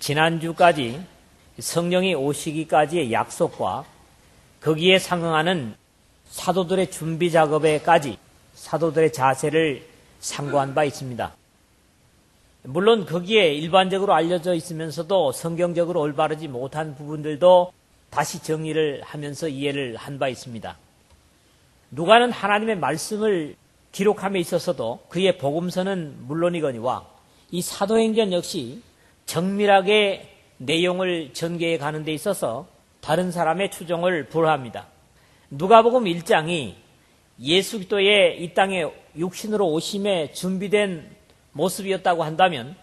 지난주까지 성령이 오시기까지의 약속과 거기에 상응하는 사도들의 준비 작업에까지 사도들의 자세를 상고한 바 있습니다. 물론 거기에 일반적으로 알려져 있으면서도 성경적으로 올바르지 못한 부분들도 다시 정리를 하면서 이해를 한 바 있습니다. 누가는 하나님의 말씀을 기록함에 있어서도 그의 복음서는 물론이거니와 이 사도행전 역시 정밀하게 내용을 전개해 가는 데 있어서 다른 사람의 추종을 불허합니다. 누가복음 1장이 예수 그리스도의 이 땅에 육신으로 오심에 준비된 모습이었다고 한다면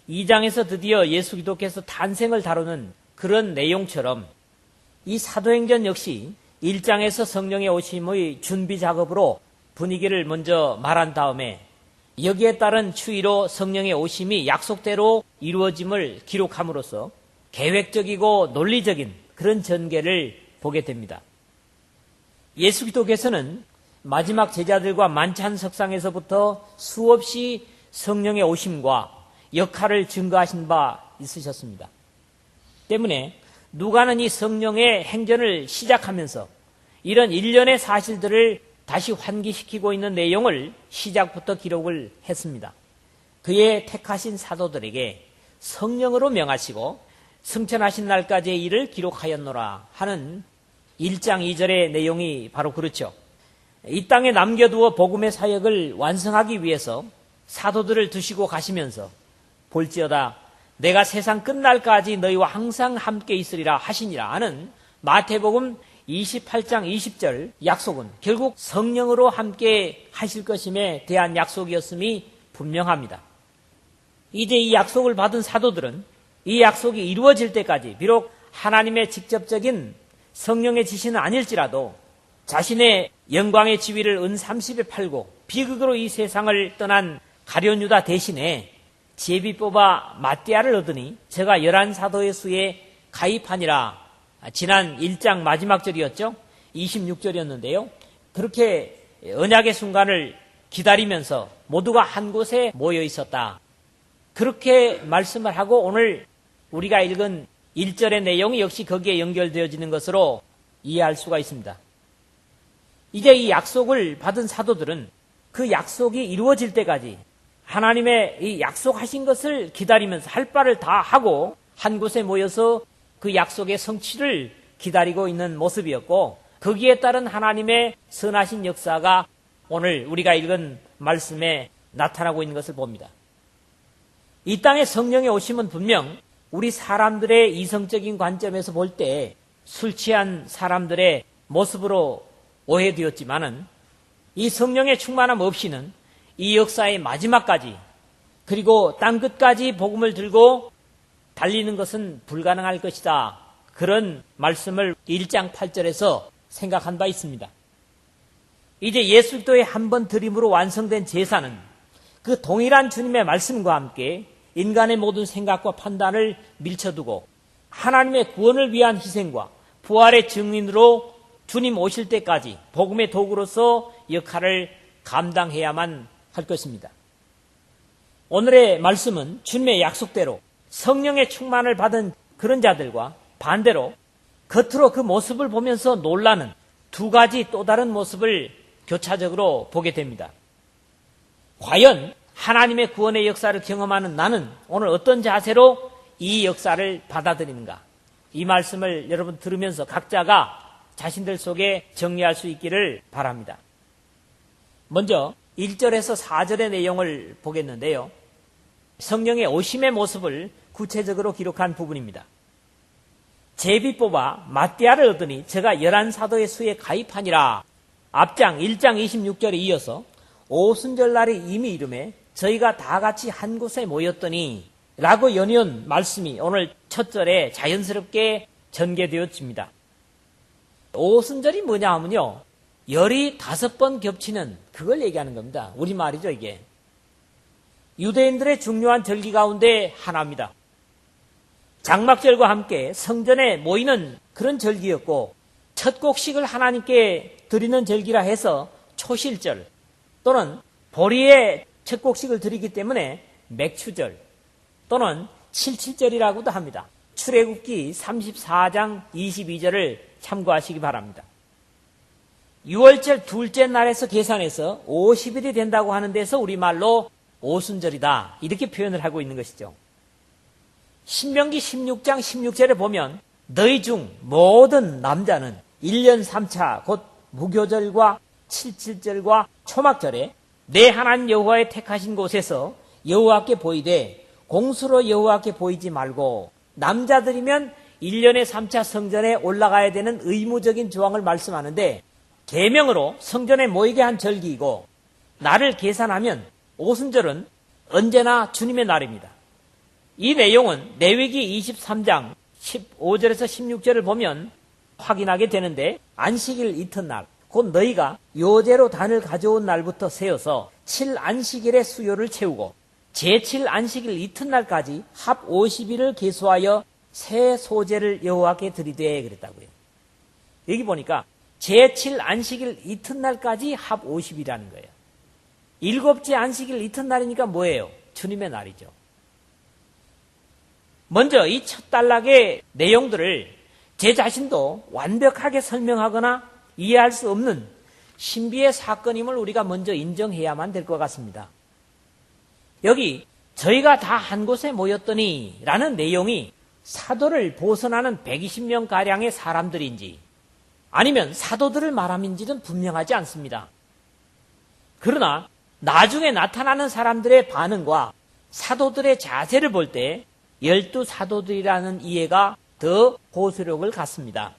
2장에서 드디어 예수 그리스도께서 탄생을 다루는 그런 내용처럼 이 사도행전 역시 1장에서 성령의 오심의 준비 작업으로 분위기를 먼저 말한 다음에 여기에 따른 추이로 성령의 오심이 약속대로 이루어짐을 기록함으로써 계획적이고 논리적인 그런 전개를 보게 됩니다. 예수 그리스도께서는 마지막 제자들과 만찬 석상에서부터 수없이 성령의 오심과 역할을 증거하신 바 있으셨습니다. 때문에 누가는 이 성령의 행전을 시작하면서 이런 일련의 사실들을 다시 환기시키고 있는 내용을 시작부터 기록을 했습니다. 그의 택하신 사도들에게 성령으로 명하시고 승천하신 날까지의 일을 기록하였노라 하는 1장 2절의 내용이 바로 그렇죠. 이 땅에 남겨두어 복음의 사역을 완성하기 위해서 사도들을 두시고 가시면서 볼지어다 내가 세상 끝날까지 너희와 항상 함께 있으리라 하시니라 하는 마태복음 28장 20절 약속은 결국 성령으로 함께 하실 것임에 대한 약속이었음이 분명합니다. 이제 이 약속을 받은 사도들은 이 약속이 이루어질 때까지 비록 하나님의 직접적인 성령의 지시는 아닐지라도 자신의 영광의 지위를 은 30에 팔고 비극으로 이 세상을 떠난 가룟 유다 대신에 제비 뽑아 마띠아를 얻으니 제가 11사도의 수에 가입하니라. 지난 1장 마지막 절이었죠. 26절이었는데요. 그렇게 언약의 순간을 기다리면서 모두가 한 곳에 모여 있었다. 그렇게 말씀을 하고 오늘 우리가 읽은 1절의 내용이 역시 거기에 연결되어지는 것으로 이해할 수가 있습니다. 이제 이 약속을 받은 사도들은 그 약속이 이루어질 때까지 하나님의 이 약속하신 것을 기다리면서 할 바를 다 하고 한 곳에 모여서 그 약속의 성취를 기다리고 있는 모습이었고 거기에 따른 하나님의 선하신 역사가 오늘 우리가 읽은 말씀에 나타나고 있는 것을 봅니다. 이 땅에 성령의 오심은 분명 우리 사람들의 이성적인 관점에서 볼 때 술 취한 사람들의 모습으로 오해되었지만은 이 성령의 충만함 없이는 이 역사의 마지막까지 그리고 땅 끝까지 복음을 들고 달리는 것은 불가능할 것이다. 그런 말씀을 1장 8절에서 생각한 바 있습니다. 이제 예수 그리스도의 한 번 드림으로 완성된 제사는 그 동일한 주님의 말씀과 함께 인간의 모든 생각과 판단을 밀쳐두고 하나님의 구원을 위한 희생과 부활의 증인으로 주님 오실 때까지 복음의 도구로서 역할을 감당해야만 할 것입니다. 오늘의 말씀은 주님의 약속대로 성령의 충만을 받은 그런 자들과 반대로 겉으로 그 모습을 보면서 놀라는 두 가지 또 다른 모습을 교차적으로 보게 됩니다. 과연 하나님의 구원의 역사를 경험하는 나는 오늘 어떤 자세로 이 역사를 받아들이는가? 이 말씀을 여러분 들으면서 각자가 자신들 속에 정리할 수 있기를 바랍니다. 먼저 1절에서 4절의 내용을 보겠는데요. 성령의 오심의 모습을 구체적으로 기록한 부분입니다. 제비 뽑아 마띠아를 얻으니 제가 11사도의 수에 가입하니라. 앞장 1장 26절에 이어서 오순절날이 이미 이름에 저희가 다 같이 한 곳에 모였더니 라고 연이은 말씀이 오늘 첫 절에 자연스럽게 전개되어집니다. 오순절이 뭐냐 하면요. 열이 5번 겹치는 그걸 얘기하는 겁니다. 우리말이죠 이게. 유대인들의 중요한 절기 가운데 하나입니다. 장막절과 함께 성전에 모이는 그런 절기였고 첫 곡식을 하나님께 드리는 절기라 해서 초실절 또는 보리의 첫 곡식을 드리기 때문에 맥추절 또는 77절이라고도 합니다. 출애굽기 34장 22절을 참고하시기 바랍니다. 6월절 둘째 날에서 계산해서 50일이 된다고 하는 데서 우리말로 오순절이다, 이렇게 표현을 하고 있는 것이죠. 신명기 16장 16절에 보면 너희 중 모든 남자는 1년 3차 곧 무교절과 칠칠절과 초막절에 내 하나님 여호와의 택하신 곳에서 여호와께 보이되 공수로 여호와께 보이지 말고, 남자들이면 1년에 3차 성전에 올라가야 되는 의무적인 조항을 말씀하는데 계명으로 성전에 모이게 한 절기이고, 날을 계산하면 오순절은 언제나 주님의 날입니다. 이 내용은 레위기 23장 15절에서 16절을 보면 확인하게 되는데, 안식일 이튿날 곧 너희가 요제로 단을 가져온 날부터 세어서 7안식일의 수요를 채우고 제7안식일 이튿날까지 합 50일을 계수하여 새 소제를 여호와께 드리되, 그랬다고요. 여기 보니까 제7안식일 이튿날까지 합 50일이라는 거예요. 일곱째 안식일 이튿날이니까 뭐예요? 주님의 날이죠. 먼저 이 첫 단락의 내용들을 제 자신도 완벽하게 설명하거나 이해할 수 없는 신비의 사건임을 우리가 먼저 인정해야만 될 것 같습니다. 여기 저희가 다 한 곳에 모였더니 라는 내용이 사도를 보선하는 120명가량의 사람들인지 아니면 사도들을 말함인지는 분명하지 않습니다. 그러나 나중에 나타나는 사람들의 반응과 사도들의 자세를 볼 때 12사도들이라는 이해가 더 고수력을 갖습니다.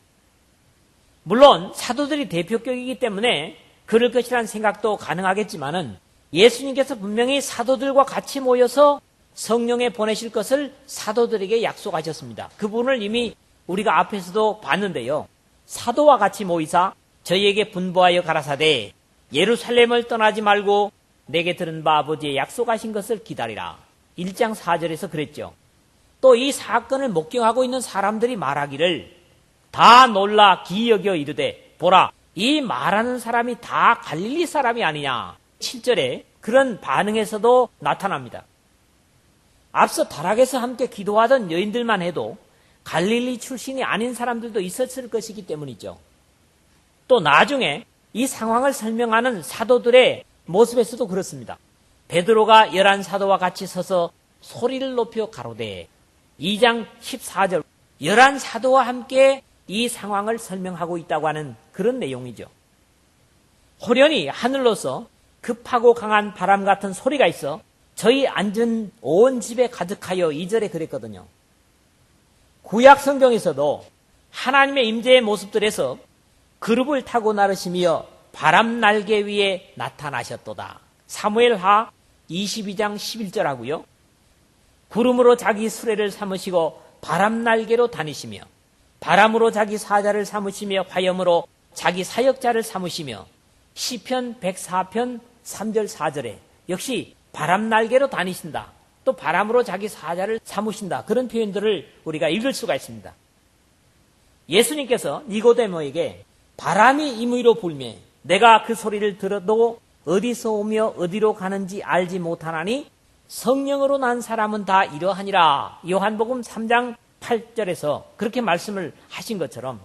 물론 사도들이 대표격이기 때문에 그럴 것이라는 생각도 가능하겠지만은 예수님께서 분명히 사도들과 같이 모여서 성령에 보내실 것을 사도들에게 약속하셨습니다. 그 부분을 이미 우리가 앞에서도 봤는데요. 사도와 같이 모이사 저희에게 분부하여 가라사대 예루살렘을 떠나지 말고 내게 들은 바 아버지의 약속하신 것을 기다리라. 1장 4절에서 그랬죠. 또 이 사건을 목격하고 있는 사람들이 말하기를 다 놀라 기여겨 이르되 보라, 이 말하는 사람이 다 갈릴리 사람이 아니냐. 7절에 그런 반응에서도 나타납니다. 앞서 다락에서 함께 기도하던 여인들만 해도 갈릴리 출신이 아닌 사람들도 있었을 것이기 때문이죠. 또 나중에 이 상황을 설명하는 사도들의 모습에서도 그렇습니다. 베드로가 11사도와 같이 서서 소리를 높여 가로되 2장 14절 11사도와 함께 이 상황을 설명하고 있다고 하는 그런 내용이죠. 호련히 하늘로서 급하고 강한 바람 같은 소리가 있어 저희 앉은 온 집에 가득하여 2절에 그랬거든요. 구약 성경에서도 하나님의 임재의 모습들에서 그룹을 타고 나르시며 바람 날개 위에 나타나셨도다. 사무엘하 22장 11절 하고요. 구름으로 자기 수레를 삼으시고 바람 날개로 다니시며 바람으로 자기 사자를 삼으시며 화염으로 자기 사역자를 삼으시며 시편 104편 3절 4절에 역시 바람 날개로 다니신다. 또 바람으로 자기 사자를 삼으신다. 그런 표현들을 우리가 읽을 수가 있습니다. 예수님께서 니고데모에게 바람이 임의로 불매 내가 그 소리를 들어도 어디서 오며 어디로 가는지 알지 못하나니 성령으로 난 사람은 다 이러하니라. 요한복음 3장 8절에서 그렇게 말씀을 하신 것처럼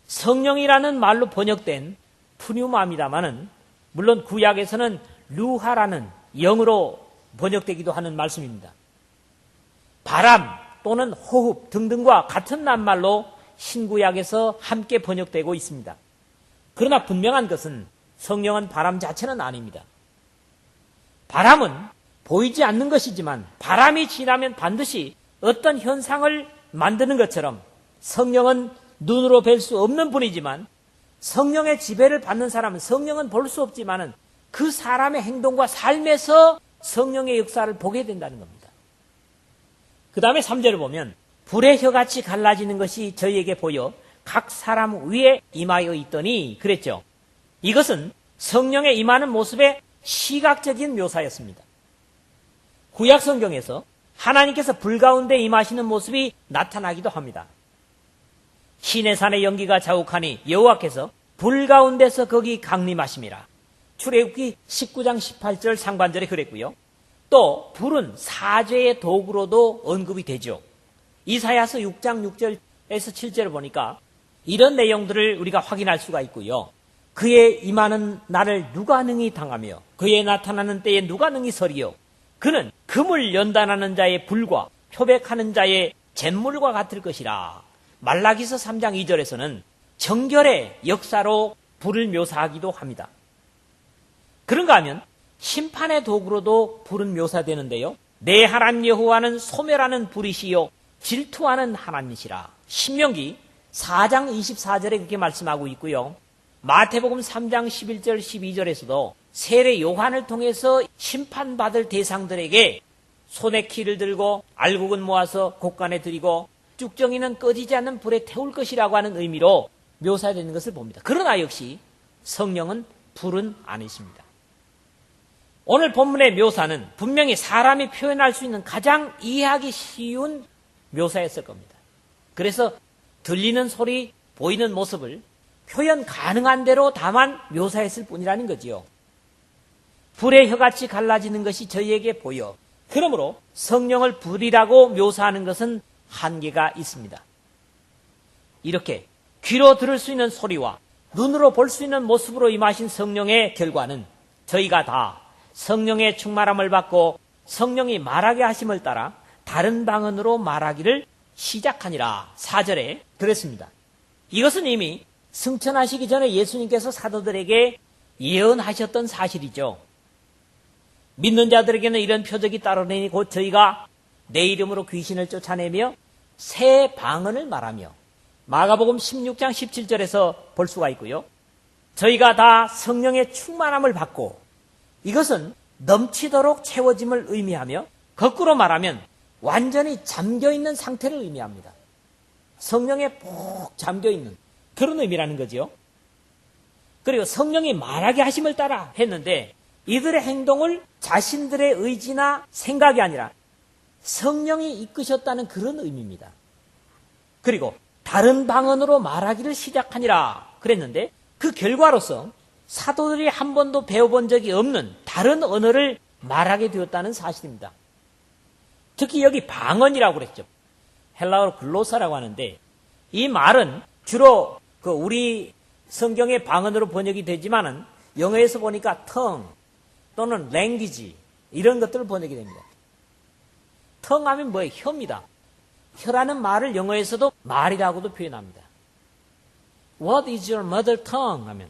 성령이라는 말로 번역된 푸뉴마입니다마는 물론 구약에서는 루하라는 영어로 번역되기도 하는 말씀입니다. 바람 또는 호흡 등등과 같은 낱말로 신구약에서 함께 번역되고 있습니다. 그러나 분명한 것은 성령은 바람 자체는 아닙니다. 바람은 보이지 않는 것이지만 바람이 지나면 반드시 어떤 현상을 만드는 것처럼 성령은 눈으로 뵐 수 없는 분이지만 성령의 지배를 받는 사람은 성령은 볼 수 없지만 그 사람의 행동과 삶에서 성령의 역사를 보게 된다는 겁니다. 그 다음에 3절을 보면 불의 혀같이 갈라지는 것이 저희에게 보여 각 사람 위에 임하여 있더니 그랬죠. 이것은 성령의 임하는 모습의 시각적인 묘사였습니다. 구약 성경에서 하나님께서 불 가운데 임하시는 모습이 나타나기도 합니다. 시내산의 연기가 자욱하니 여호와께서 불 가운데서 거기 강림하심이라. 출애굽기 19장 18절 상반절에 그랬고요. 또 불은 사죄의 도구로도 언급이 되죠. 이사야서 6장 6절에서 7절을 보니까 이런 내용들을 우리가 확인할 수가 있고요. 그의 임하는 날을 누가 능히 당하며 그의 나타나는 때에 누가 능히 서리요. 그는 금을 연단하는 자의 불과 표백하는 자의 잿물과 같을 것이라. 말라기서 3장 2절에서는 정결의 역사로 불을 묘사하기도 합니다. 그런가 하면 심판의 도구로도 불은 묘사되는데요. 내 하나님 여호와는 소멸하는 불이시요 질투하는 하나님이시라. 신명기 4장 24절에 그렇게 말씀하고 있고요. 마태복음 3장 11절 12절에서도 세례 요한을 통해서 심판받을 대상들에게 손에 키를 들고 알곡은 모아서 곳간에 들이고 쭉정이는 꺼지지 않는 불에 태울 것이라고 하는 의미로 묘사되는 것을 봅니다. 그러나 역시 성령은 불은 아니십니다. 오늘 본문의 묘사는 분명히 사람이 표현할 수 있는 가장 이해하기 쉬운 묘사였을 겁니다. 그래서 들리는 소리, 보이는 모습을 표현 가능한 대로 다만 묘사했을 뿐이라는 거지요. 불의 혀같이 갈라지는 것이 저희에게 보여. 그러므로 성령을 불이라고 묘사하는 것은 한계가 있습니다. 이렇게 귀로 들을 수 있는 소리와 눈으로 볼 수 있는 모습으로 임하신 성령의 결과는 저희가 다 성령의 충만함을 받고 성령이 말하게 하심을 따라 다른 방언으로 말하기를 시작하니라. 4절에 그랬습니다. 이것은 이미 승천하시기 전에 예수님께서 사도들에게 예언하셨던 사실이죠. 믿는 자들에게는 이런 표적이 따르니 곧 저희가 내 이름으로 귀신을 쫓아내며 새 방언을 말하며, 마가복음 16장 17절에서 볼 수가 있고요. 저희가 다 성령의 충만함을 받고, 이것은 넘치도록 채워짐을 의미하며 거꾸로 말하면 완전히 잠겨있는 상태를 의미합니다. 성령에 푹 잠겨있는 그런 의미라는 거죠. 그리고 성령이 말하게 하심을 따라 했는데 이들의 행동을 자신들의 의지나 생각이 아니라 성령이 이끄셨다는 그런 의미입니다. 그리고 다른 방언으로 말하기를 시작하니라 그랬는데 그 결과로서 사도들이 한 번도 배워본 적이 없는 다른 언어를 말하게 되었다는 사실입니다. 특히 여기 방언이라고 그랬죠. 헬라어로 글로사라고 하는데 이 말은 주로 우리 성경의 방언으로 번역이 되지만은 영어에서 보니까 tongue 또는 language 이런 것들을 번역이 됩니다. tongue 하면 뭐예요? 혀입니다. 혀라는 말을 영어에서도 말이라고도 표현합니다. What is your mother tongue? 하면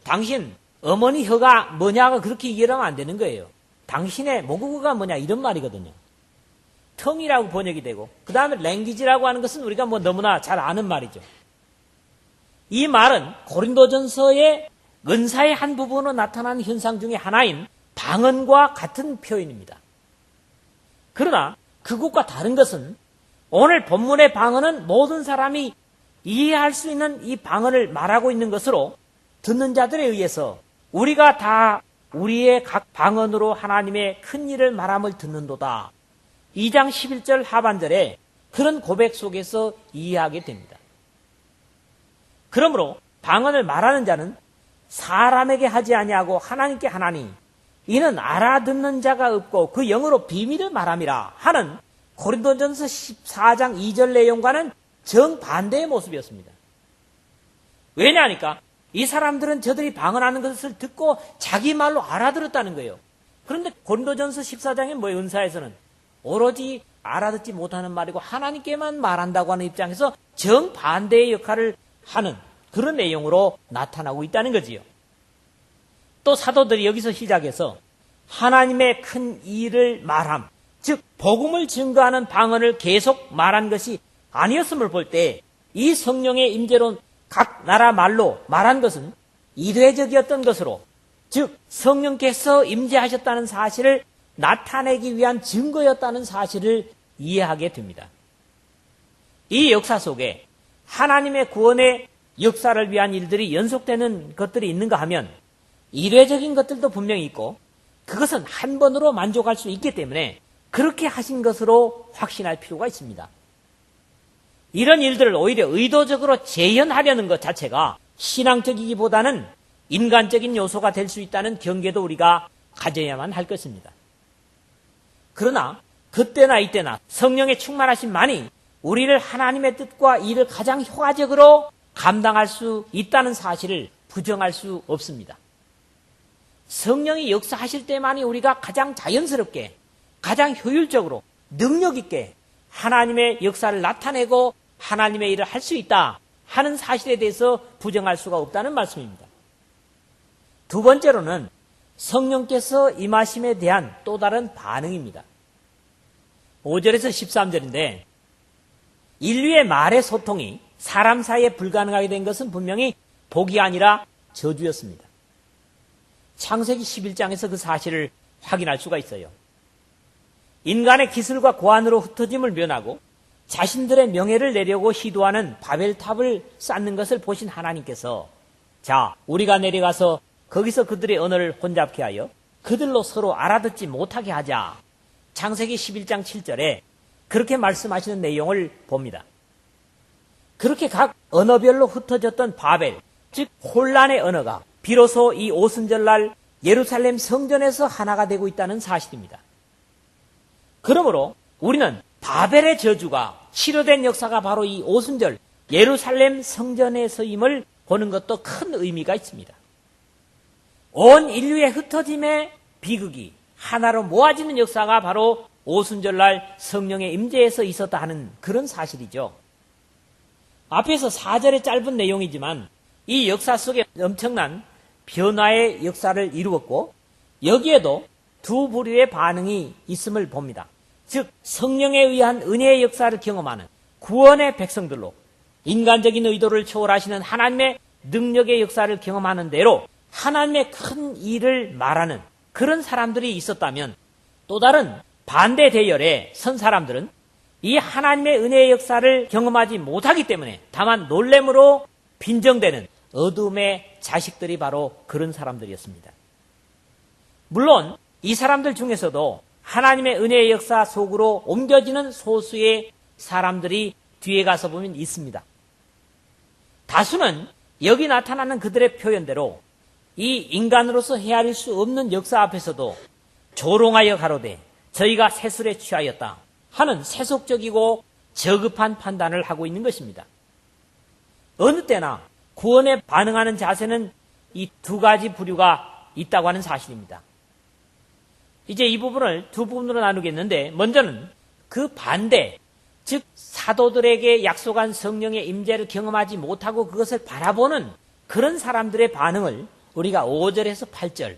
당신 어머니 혀가 뭐냐가 그렇게 이해를 하면 안 되는 거예요. 당신의 모국어가 뭐냐 이런 말이거든요. tongue이라고 번역이 되고 그 다음에 language라고 하는 것은 우리가 뭐 너무나 잘 아는 말이죠. 이 말은 고린도전서의 은사의 한 부분으로 나타나는 현상 중에 하나인 방언과 같은 표현입니다. 그러나 그것과 다른 것은 오늘 본문의 방언은 모든 사람이 이해할 수 있는 이 방언을 말하고 있는 것으로 듣는 자들에 의해서 우리가 다 우리의 각 방언으로 하나님의 큰 일을 말함을 듣는도다. 2장 11절 하반절에 그런 고백 속에서 이해하게 됩니다. 그러므로 방언을 말하는 자는 사람에게 하지 아니하고 하나님께 하나니 이는 알아듣는 자가 없고 그 영으로 비밀을 말함이라 하는 고린도전서 14장 2절 내용과는 정반대의 모습이었습니다. 왜냐하니까 이 사람들은 저들이 방언하는 것을 듣고 자기 말로 알아들었다는 거예요. 그런데 고린도전서 14장의 뭐예요? 은사에서는 오로지 알아듣지 못하는 말이고 하나님께만 말한다고 하는 입장에서 정반대의 역할을 하는 그런 내용으로 나타나고 있다는 거지요. 또 사도들이 여기서 시작해서 하나님의 큰 일을 말함, 즉 복음을 증거하는 방언을 계속 말한 것이 아니었음을 볼 때 이 성령의 임재로 각 나라 말로 말한 것은 이례적이었던 것으로, 즉 성령께서 임재하셨다는 사실을 나타내기 위한 증거였다는 사실을 이해하게 됩니다. 이 역사 속에 하나님의 구원의 역사를 위한 일들이 연속되는 것들이 있는가 하면 이례적인 것들도 분명히 있고 그것은 한 번으로 만족할 수 있기 때문에 그렇게 하신 것으로 확신할 필요가 있습니다. 이런 일들을 오히려 의도적으로 재현하려는 것 자체가 신앙적이기보다는 인간적인 요소가 될 수 있다는 경계도 우리가 가져야만 할 것입니다. 그러나 그때나 이때나 성령의 충만하심만이 우리를 하나님의 뜻과 일을 가장 효과적으로 감당할 수 있다는 사실을 부정할 수 없습니다. 성령이 역사하실 때만이 우리가 가장 자연스럽게, 가장 효율적으로, 능력 있게 하나님의 역사를 나타내고 하나님의 일을 할 수 있다 하는 사실에 대해서 부정할 수가 없다는 말씀입니다. 두 번째로는 성령께서 임하심에 대한 또 다른 반응입니다. 5절에서 13절인데 인류의 말의 소통이 사람 사이에 불가능하게 된 것은 분명히 복이 아니라 저주였습니다. 창세기 11장에서 그 사실을 확인할 수가 있어요. 인간의 기술과 고안으로 흩어짐을 면하고 자신들의 명예를 내려고 시도하는 바벨탑을 쌓는 것을 보신 하나님께서 자, 우리가 내려가서 거기서 그들의 언어를 혼잡케 하여 그들로 서로 알아듣지 못하게 하자. 창세기 11장 7절에 그렇게 말씀하시는 내용을 봅니다. 그렇게 각 언어별로 흩어졌던 바벨, 즉 혼란의 언어가 비로소 이 오순절날 예루살렘 성전에서 하나가 되고 있다는 사실입니다. 그러므로 우리는 바벨의 저주가 치료된 역사가 바로 이 오순절 예루살렘 성전에서임을 보는 것도 큰 의미가 있습니다. 온 인류의 흩어짐의 비극이 하나로 모아지는 역사가 바로 오순절날 성령의 임재에서 있었다 하는 그런 사실이죠. 앞에서 4절의 짧은 내용이지만 이 역사 속에 엄청난 변화의 역사를 이루었고 여기에도 두 부류의 반응이 있음을 봅니다. 즉 성령에 의한 은혜의 역사를 경험하는 구원의 백성들로 인간적인 의도를 초월하시는 하나님의 능력의 역사를 경험하는 대로 하나님의 큰 일을 말하는 그런 사람들이 있었다면 또 다른 반대 대열에 선 사람들은 이 하나님의 은혜의 역사를 경험하지 못하기 때문에 다만 놀램으로 빈정되는 어둠의 자식들이 바로 그런 사람들이었습니다. 물론 이 사람들 중에서도 하나님의 은혜의 역사 속으로 옮겨지는 소수의 사람들이 뒤에 가서 보면 있습니다. 다수는 여기 나타나는 그들의 표현대로 이 인간으로서 헤아릴 수 없는 역사 앞에서도 조롱하여 가로되 저희가 세술에 취하였다 하는 세속적이고 저급한 판단을 하고 있는 것입니다. 어느 때나 구원에 반응하는 자세는 이 두 가지 부류가 있다고 하는 사실입니다. 이제 이 부분을 두 부분으로 나누겠는데 먼저는 그 반대, 즉 사도들에게 약속한 성령의 임재를 경험하지 못하고 그것을 바라보는 그런 사람들의 반응을 우리가 5절에서 8절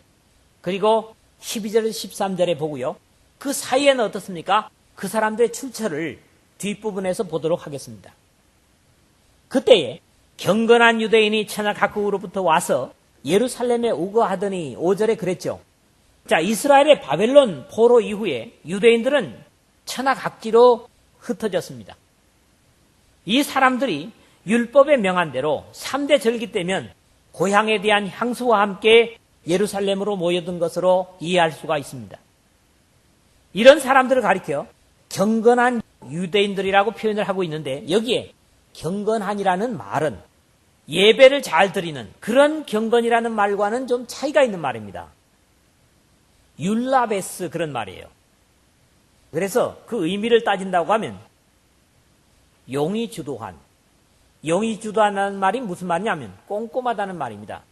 그리고 12절에서 13절에 보고요. 그 사이에는 어떻습니까? 그 사람들의 출처를 뒷부분에서 보도록 하겠습니다. 그때에 경건한 유대인이 천하 각국으로부터 와서 예루살렘에 우거하더니 5절에 그랬죠. 자, 이스라엘의 바벨론 포로 이후에 유대인들은 천하 각지로 흩어졌습니다. 이 사람들이 율법에 명한 대로 3대 절기 때면 고향에 대한 향수와 함께 예루살렘으로 모여든 것으로 이해할 수가 있습니다. 이런 사람들을 가리켜 경건한 유대인들이라고 표현을 하고 있는데 여기에 경건한이라는 말은 예배를 잘 드리는 그런 경건이라는 말과는 좀 차이가 있는 말입니다. 율라베스 그런 말이에요. 그래서 그 의미를 따진다고 하면 용이 주도한, 용이 주도한다는 말이 무슨 말이냐면 꼼꼼하다는 말입니다.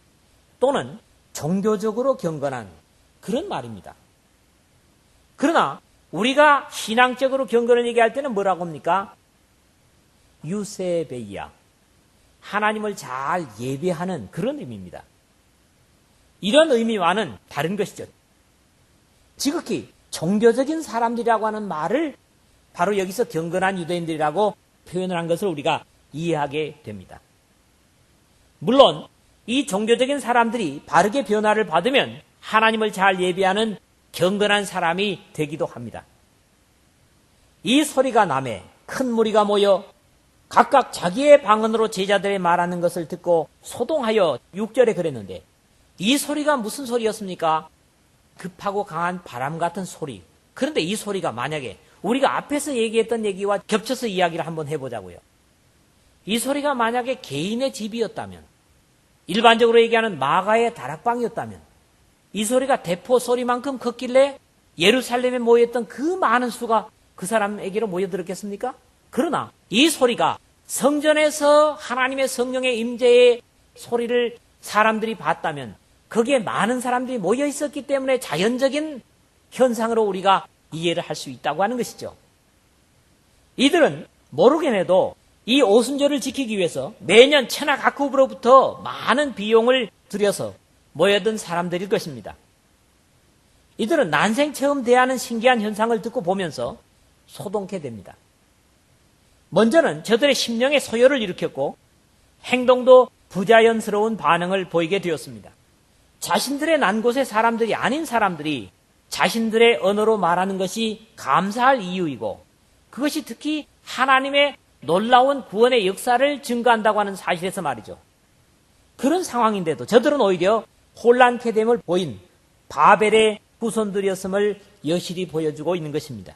또는 종교적으로 경건한 그런 말입니다. 그러나 우리가 신앙적으로 경건을 얘기할 때는 뭐라고 합니까? 유세베이야. 하나님을 잘 예배하는 그런 의미입니다. 이런 의미와는 다른 것이죠. 지극히 종교적인 사람들이라고 하는 말을 바로 여기서 경건한 유대인들이라고 표현을 한 것을 우리가 이해하게 됩니다. 물론 이 종교적인 사람들이 바르게 변화를 받으면 하나님을 잘 예배하는 경건한 사람이 되기도 합니다. 이 소리가 나매 큰 무리가 모여 각각 자기의 방언으로 제자들의 말하는 것을 듣고 소동하여 6절에 그랬는데 이 소리가 무슨 소리였습니까? 급하고 강한 바람 같은 소리. 그런데 이 소리가 만약에 우리가 앞에서 얘기했던 얘기와 겹쳐서 이야기를 한번 해보자고요. 이 소리가 만약에 개인의 집이었다면, 일반적으로 얘기하는 마가의 다락방이었다면 이 소리가 대포 소리만큼 컸길래 예루살렘에 모였던 그 많은 수가 그 사람에게로 모여들었겠습니까? 그러나 이 소리가 성전에서 하나님의 성령의 임재의 소리를 사람들이 봤다면 거기에 많은 사람들이 모여 있었기 때문에 자연적인 현상으로 우리가 이해를 할 수 있다고 하는 것이죠. 이들은 모르긴 해도 이 오순절을 지키기 위해서 매년 천하 각국으로부터 많은 비용을 들여서 모여든 사람들일 것입니다. 이들은 난생 처음 대하는 신기한 현상을 듣고 보면서 소동케 됩니다. 먼저는 저들의 심령의 소요를 일으켰고 행동도 부자연스러운 반응을 보이게 되었습니다. 자신들의 난 곳의 사람들이 아닌 사람들이 자신들의 언어로 말하는 것이 감사할 이유이고 그것이 특히 하나님의 놀라운 구원의 역사를 증거한다고 하는 사실에서 말이죠. 그런 상황인데도 저들은 오히려 혼란케 됨을 보인 바벨의 후손들이었음을 여실히 보여주고 있는 것입니다.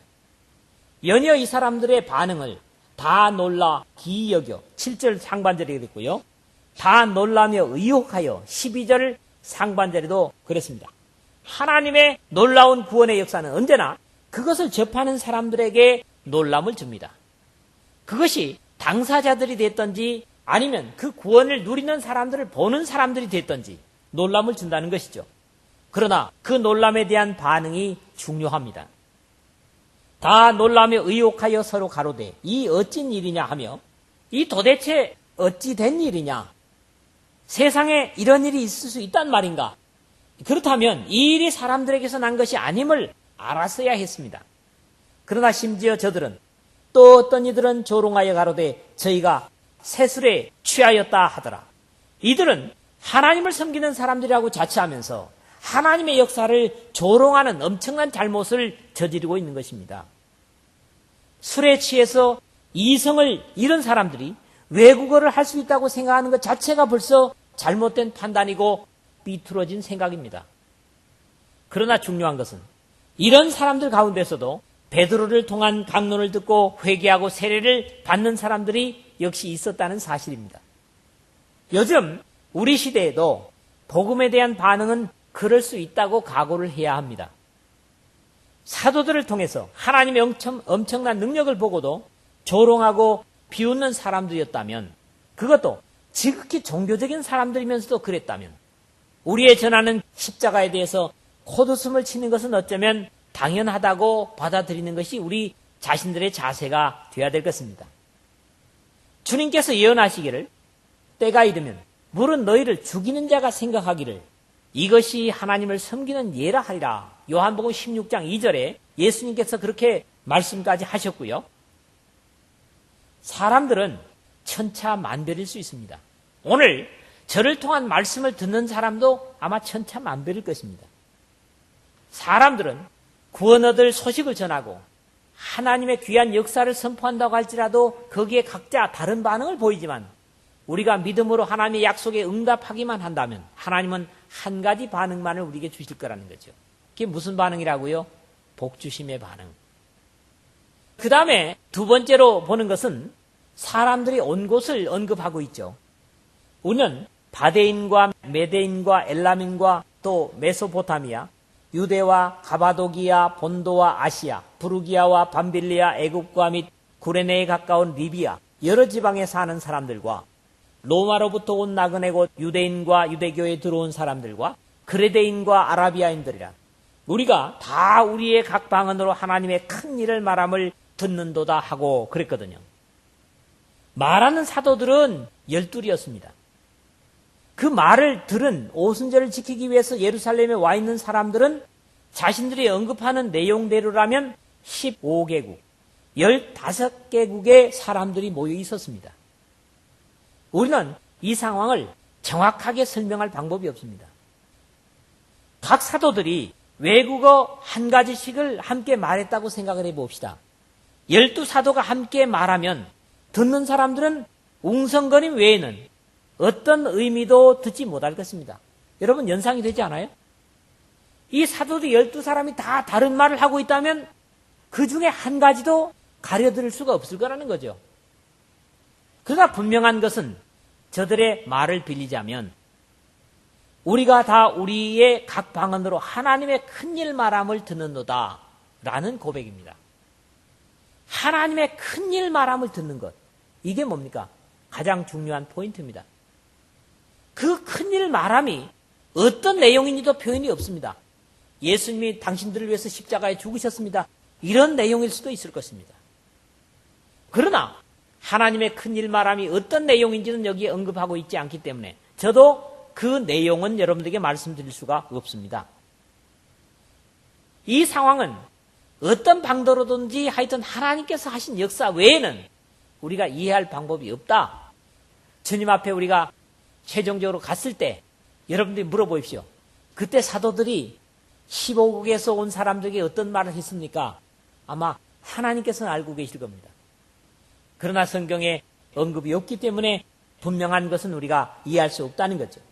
연이어 이 사람들의 반응을 다 놀라 기이 여겨 7절 상반절에 그랬고요. 다 놀라며 의혹하여 12절 상반절에도 그랬습니다. 하나님의 놀라운 구원의 역사는 언제나 그것을 접하는 사람들에게 놀람을 줍니다. 그것이 당사자들이 됐든지 아니면 그 구원을 누리는 사람들을 보는 사람들이 됐든지 놀람을 준다는 것이죠. 그러나 그 놀람에 대한 반응이 중요합니다. 다 놀라며 의혹하여 서로 가로되 이 어찐 일이냐 하며 이 도대체 어찌 된 일이냐? 세상에 이런 일이 있을 수 있단 말인가? 그렇다면 이 일이 사람들에게서 난 것이 아님을 알았어야 했습니다. 그러나 심지어 저들은 또 어떤 이들은 조롱하여 가로되 저희가 세술에 취하였다 하더라. 이들은 하나님을 섬기는 사람들이라고 자처하면서 하나님의 역사를 조롱하는 엄청난 잘못을 저지르고 있는 것입니다. 술에 취해서 이성을 잃은 사람들이 외국어를 할 수 있다고 생각하는 것 자체가 벌써 잘못된 판단이고 삐뚤어진 생각입니다. 그러나 중요한 것은 이런 사람들 가운데서도 베드로를 통한 강론을 듣고 회개하고 세례를 받는 사람들이 역시 있었다는 사실입니다. 요즘 우리 시대에도 복음에 대한 반응은 그럴 수 있다고 각오를 해야 합니다. 사도들을 통해서 하나님의 엄청난 능력을 보고도 조롱하고 비웃는 사람들이었다면 그것도 지극히 종교적인 사람들이면서도 그랬다면 우리의 전하는 십자가에 대해서 콧웃음을 치는 것은 어쩌면 당연하다고 받아들이는 것이 우리 자신들의 자세가 되어야 될 것입니다. 주님께서 예언하시기를 때가 이르면 물은 너희를 죽이는 자가 생각하기를 이것이 하나님을 섬기는 예라 하리라. 요한복음 16장 2절에 예수님께서 그렇게 말씀까지 하셨고요. 사람들은 천차만별일 수 있습니다. 오늘 저를 통한 말씀을 듣는 사람도 아마 천차만별일 것입니다. 사람들은 구원 얻을 소식을 전하고 하나님의 귀한 역사를 선포한다고 할지라도 거기에 각자 다른 반응을 보이지만 우리가 믿음으로 하나님의 약속에 응답하기만 한다면 하나님은 한 가지 반응만을 우리에게 주실 거라는 거죠. 그게 무슨 반응이라고요? 복주심의 반응. 그 다음에 두 번째로 보는 것은 사람들이 온 곳을 언급하고 있죠. 우리는 바데인과 메데인과 엘람인과 또 메소포타미아, 유대와 가바도기아, 본도와 아시아, 부르기아와 밤빌리아, 애국과 및 구레네에 가까운 리비아, 여러 지방에 사는 사람들과 로마로부터 온 나그네 곧 유대인과 유대교에 들어온 사람들과 그레데인과 아라비아인들이라 우리가 다 우리의 각 방언으로 하나님의 큰 일을 말함을 듣는도다 하고 그랬거든요. 말하는 사도들은 12이었습니다. 그 말을 들은 오순절을 지키기 위해서 예루살렘에 와 있는 사람들은 자신들이 언급하는 내용대로라면 15개국, 15개국의 사람들이 모여 있었습니다. 우리는 이 상황을 정확하게 설명할 방법이 없습니다. 각 사도들이 외국어 한 가지씩을 함께 말했다고 생각을 해봅시다. 12사도가 함께 말하면 듣는 사람들은 웅성거림 외에는 어떤 의미도 듣지 못할 것입니다. 여러분 연상이 되지 않아요? 이 사도들 12사람이 다 다른 말을 하고 있다면 그 중에 한 가지도 가려들을 수가 없을 거라는 거죠. 그러나 분명한 것은 저들의 말을 빌리자면 우리가 다 우리의 각 방언으로 하나님의 큰일 말함을 듣는도다 라는 고백입니다. 하나님의 큰일 말함을 듣는 것, 이게 뭡니까? 가장 중요한 포인트입니다. 그 큰일 말함이 어떤 내용인지도 표현이 없습니다. 예수님이 당신들을 위해서 십자가에 죽으셨습니다, 이런 내용일 수도 있을 것입니다. 그러나 하나님의 큰일 말함이 어떤 내용인지는 여기에 언급하고 있지 않기 때문에 저도 그 내용은 여러분들에게 말씀드릴 수가 없습니다. 이 상황은 어떤 방도로든지 하여튼 하나님께서 하신 역사 외에는 우리가 이해할 방법이 없다. 주님 앞에 우리가 최종적으로 갔을 때 여러분들이 물어보십시오. 그때 사도들이 15국에서 온 사람들에게 어떤 말을 했습니까? 아마 하나님께서는 알고 계실 겁니다. 그러나 성경에 언급이 없기 때문에 분명한 것은 우리가 이해할 수 없다는 거죠.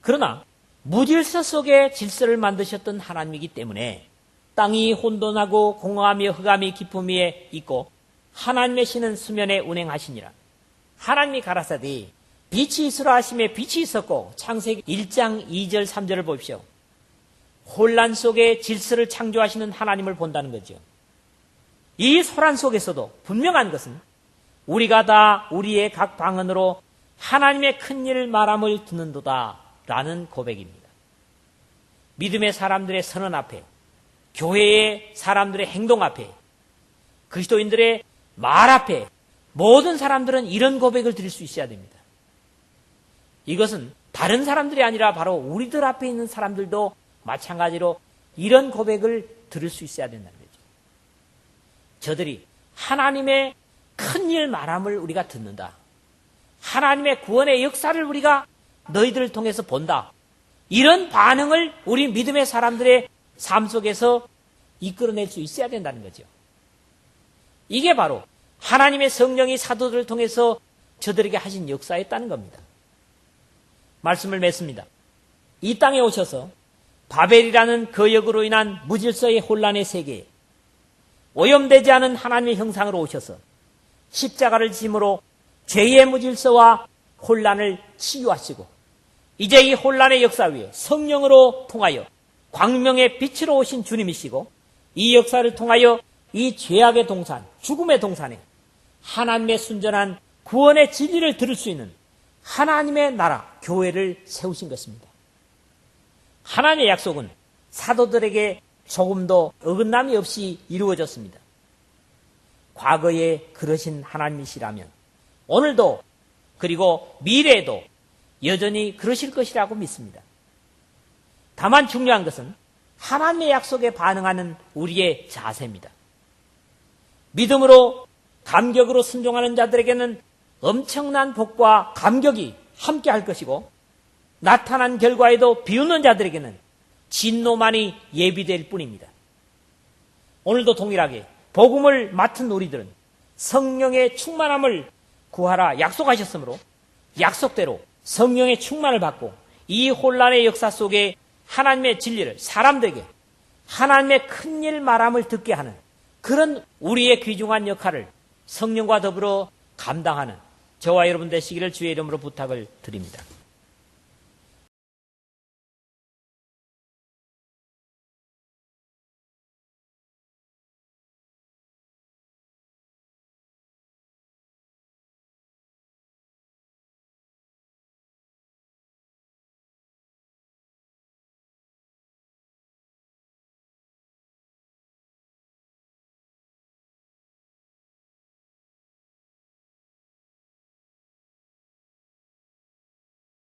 그러나 무질서 속에 질서를 만드셨던 하나님이기 때문에 땅이 혼돈하고 공허하며 흑암이 깊음 위에 있고 하나님의 신은 수면에 운행하시니라. 하나님이 가라사대 빛이 있으라 하심에 빛이 있었고, 창세기 1장 2절 3절을 보십시오. 혼란 속에 질서를 창조하시는 하나님을 본다는 거죠. 이 소란 속에서도 분명한 것은 우리가 다 우리의 각 방언으로 하나님의 큰일 말함을 듣는도다 라는 고백입니다. 믿음의 사람들의 선언 앞에, 교회의 사람들의 행동 앞에, 그리스도인들의 말 앞에 모든 사람들은 이런 고백을 드릴 수 있어야 됩니다. 이것은 다른 사람들이 아니라 바로 우리들 앞에 있는 사람들도 마찬가지로 이런 고백을 들을 수 있어야 된다는 거죠. 저들이 하나님의 큰일 말함을 우리가 듣는다. 하나님의 구원의 역사를 우리가 너희들을 통해서 본다. 이런 반응을 우리 믿음의 사람들의 삶 속에서 이끌어낼 수 있어야 된다는 거죠. 이게 바로 하나님의 성령이 사도들을 통해서 저들에게 하신 역사였다는 겁니다. 말씀을 맺습니다. 이 땅에 오셔서 바벨이라는 거역으로 인한 무질서의 혼란의 세계에 오염되지 않은 하나님의 형상으로 오셔서 십자가를 짐으로 죄의 무질서와 혼란을 치유하시고, 이제 이 혼란의 역사 위에 성령으로 통하여 광명의 빛으로 오신 주님이시고, 이 역사를 통하여 이 죄악의 동산, 죽음의 동산에 하나님의 순전한 구원의 진리를 들을 수 있는 하나님의 나라, 교회를 세우신 것입니다. 하나님의 약속은 사도들에게 조금도 어긋남이 없이 이루어졌습니다. 과거에 그러신 하나님이시라면 오늘도 그리고 미래에도 여전히 그러실 것이라고 믿습니다. 다만 중요한 것은 하나님의 약속에 반응하는 우리의 자세입니다. 믿음으로 감격으로 순종하는 자들에게는 엄청난 복과 감격이 함께 할 것이고, 나타난 결과에도 비웃는 자들에게는 진노만이 예비될 뿐입니다. 오늘도 동일하게 복음을 맡은 우리들은 성령의 충만함을 구하라 약속하셨으므로 약속대로 성령의 충만을 받고 이 혼란의 역사 속에 하나님의 진리를 사람들에게 하나님의 큰일 말함을 듣게 하는 그런 우리의 귀중한 역할을 성령과 더불어 감당하는 저와 여러분 되시기를 주의 이름으로 부탁을 드립니다.